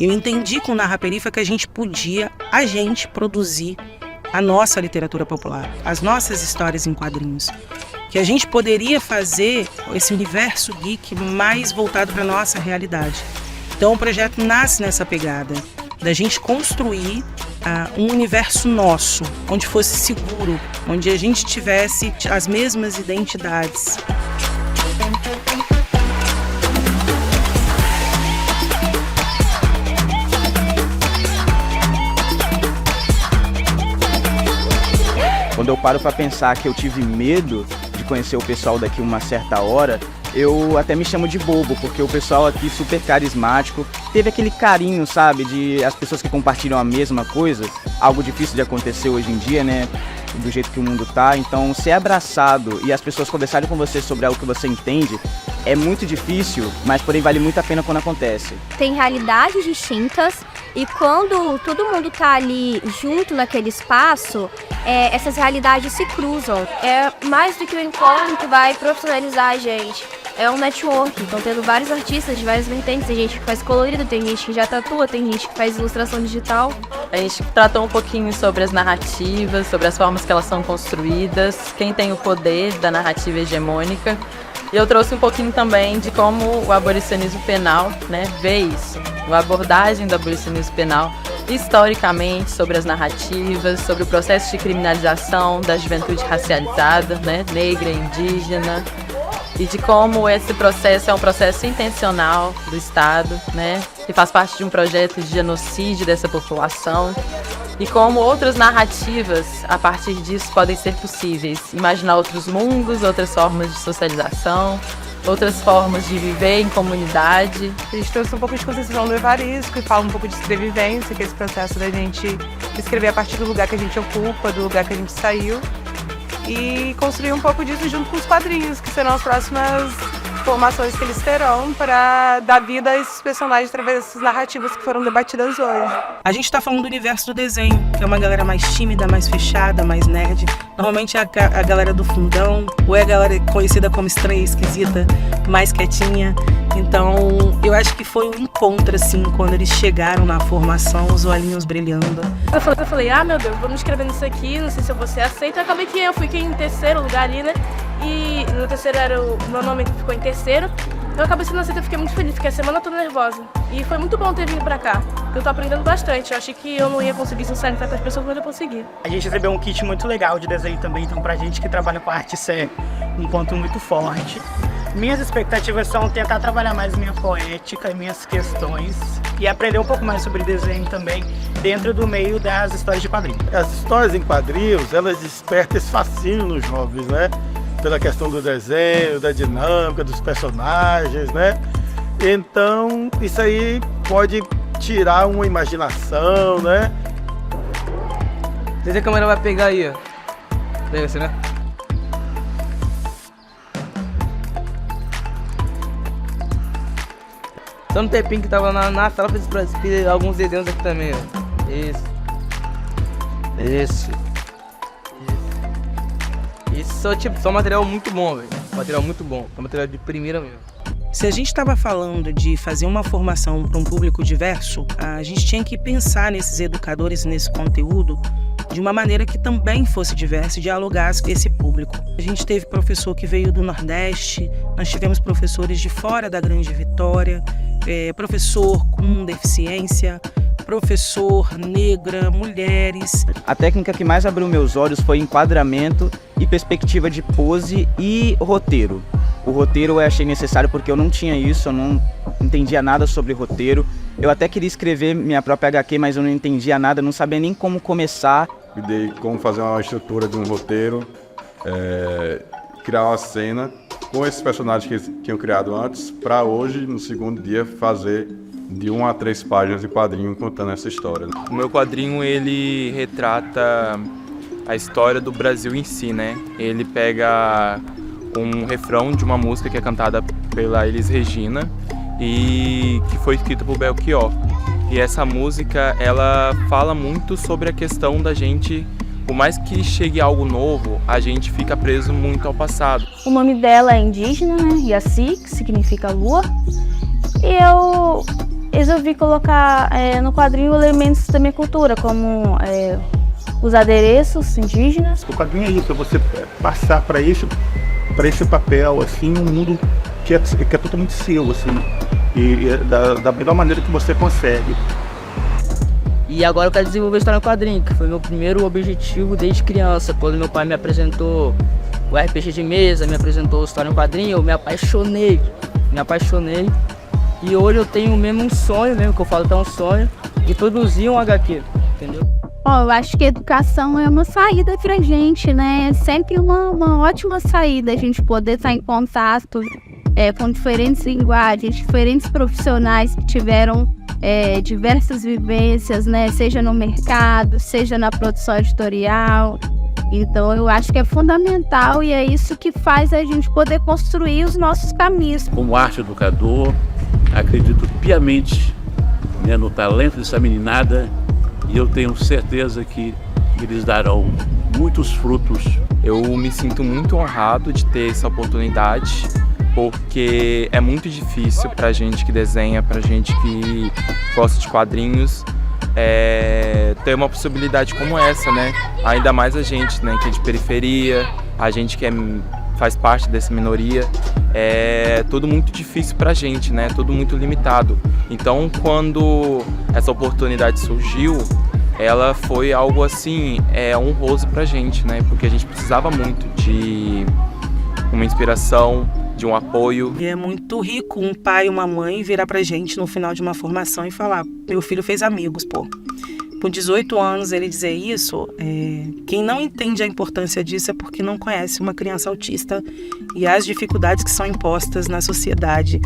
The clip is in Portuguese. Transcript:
Eu entendi com o Narra Perifa que a gente podia, produzir a nossa literatura popular, as nossas histórias em quadrinhos. Que a gente poderia fazer esse universo geek mais voltado para a nossa realidade. Então o projeto nasce nessa pegada, da gente construir um universo nosso, onde fosse seguro, onde a gente tivesse as mesmas identidades. Quando eu paro para pensar que eu tive medo de conhecer o pessoal daqui uma certa hora, eu até me chamo de bobo, porque o pessoal aqui super carismático, teve aquele carinho, sabe, de as pessoas que compartilham a mesma coisa, algo difícil de acontecer hoje em dia, né, do jeito que o mundo tá. Então, ser abraçado e as pessoas conversarem com você sobre algo que você entende é muito difícil, mas porém vale muito a pena quando acontece. Tem realidades distintas e quando todo mundo tá ali junto naquele espaço, essas realidades se cruzam. É mais do que um encontro que vai profissionalizar a gente. É um network, estão tendo vários artistas de várias vertentes, tem gente que faz colorido, tem gente que já tatua, tem gente que faz ilustração digital. A gente tratou um pouquinho sobre as narrativas, sobre as formas que elas são construídas, quem tem o poder da narrativa hegemônica. E eu trouxe um pouquinho também de como o abolicionismo penal, né, vê isso, a abordagem do abolicionismo penal historicamente sobre as narrativas, sobre o processo de criminalização da juventude racializada, né, negra, indígena, e de como esse processo é um processo intencional do Estado, né, que faz parte de um projeto de genocídio dessa população, e como outras narrativas, a partir disso, podem ser possíveis. Imaginar outros mundos, outras formas de socialização, outras formas de viver em comunidade. A gente trouxe um pouco de concepção do Evaristo, que fala um pouco de escrevivência, que é esse processo da gente escrever a partir do lugar que a gente ocupa, do lugar que a gente saiu. E construir um pouco disso junto com os quadrinhos, que serão as próximas formações que eles terão para dar vida a esses personagens através dessas narrativas que foram debatidas hoje. A gente está falando do universo do desenho, que é uma galera mais tímida, mais fechada, mais nerd. Normalmente é a galera do fundão, ou é a galera conhecida como estranha, esquisita, mais quietinha. Então, eu acho que foi um encontro, assim, quando eles chegaram na formação, os olhinhos brilhando. Eu falei, meu Deus, vamos escrever nisso aqui, não sei se eu vou ser aceita. Acabei que eu fiquei em terceiro lugar ali, né? E no terceiro meu nome ficou em terceiro. Eu acabei sendo aceita, eu fiquei muito feliz, fiquei a semana toda nervosa. E foi muito bom ter vindo pra cá, eu tô aprendendo bastante. Eu achei que eu não ia conseguir socializar com as pessoas, mas eu consegui. A gente recebeu um kit muito legal de desenho também, então pra gente que trabalha com arte isso é um ponto muito forte. Minhas expectativas são tentar trabalhar mais minha poética e minhas questões e aprender um pouco mais sobre desenho também dentro do meio das histórias de quadrinhos. As histórias em quadrinhos, elas despertam esse fascínio nos jovens, né? Pela questão do desenho, da dinâmica, dos personagens, né? Então, isso aí pode tirar uma imaginação, né? Desde a câmera vai pegar aí, ó. Pega assim, né? Só no tempinho que tava na sala, fiz alguns desenhos aqui também, ó. Isso, tipo, só material muito bom, velho. Material muito bom, material de primeira mesmo. Se a gente estava falando de fazer uma formação para um público diverso, a gente tinha que pensar nesses educadores, nesse conteúdo, de uma maneira que também fosse diversa e dialogasse com esse público. A gente teve professor que veio do Nordeste, nós tivemos professores de fora da Grande Vitória, professor com deficiência, professor negra, mulheres. A técnica que mais abriu meus olhos foi enquadramento e perspectiva de pose e roteiro. O roteiro eu achei necessário porque eu não tinha isso, eu não entendia nada sobre roteiro. Eu até queria escrever minha própria HQ, mas eu não entendia nada, não sabia nem como começar. Ideia de como fazer uma estrutura de um roteiro, criar uma cena com esses personagens que eles tinham criado antes, para hoje, no segundo dia, fazer de 1 a 3 páginas de quadrinho contando essa história. O meu quadrinho, ele retrata a história do Brasil em si, né? Ele pega um refrão de uma música que é cantada pela Elis Regina e que foi escrita por Belchior. E essa música, ela fala muito sobre a questão da gente, por mais que chegue algo novo, a gente fica preso muito ao passado. O nome dela é indígena, né? Yaci, que significa lua. E eu resolvi colocar no quadrinho elementos da minha cultura, como os adereços indígenas. O quadrinho é isso, é você passar para esse papel, assim, um mundo que é totalmente seu, assim, e da melhor maneira que você consegue. E agora eu quero desenvolver história no quadrinho, que foi meu primeiro objetivo desde criança. Quando meu pai me apresentou o RPG de mesa, me apresentou história no quadrinho, eu me apaixonei. E hoje eu tenho mesmo um sonho, mesmo que eu falo que é um sonho, de produzir um HQ, entendeu? Eu acho que a educação é uma saída pra gente, né? É sempre uma ótima saída a gente poder estar em contato com diferentes linguagens, diferentes profissionais que tiveram diversas vivências, né? Seja no mercado, seja na produção editorial. Então eu acho que é fundamental e é isso que faz a gente poder construir os nossos caminhos. Como arte educador, acredito piamente, né, no talento dessa meninada e eu tenho certeza que eles darão muitos frutos. Eu me sinto muito honrado de ter essa oportunidade, porque é muito difícil pra gente que desenha, pra gente que gosta de quadrinhos, ter uma possibilidade como essa, né? Ainda mais a gente, né, que é de periferia, a gente que faz parte dessa minoria, é tudo muito difícil pra gente, né? Tudo muito limitado. Então, quando essa oportunidade surgiu, ela foi algo assim, honroso pra gente, né? Porque a gente precisava muito de uma inspiração, de um apoio. E é muito rico um pai e uma mãe virar pra gente no final de uma formação e falar: meu filho fez amigos, pô. Com 18 anos ele dizer isso, quem não entende a importância disso é porque não conhece uma criança autista e as dificuldades que são impostas na sociedade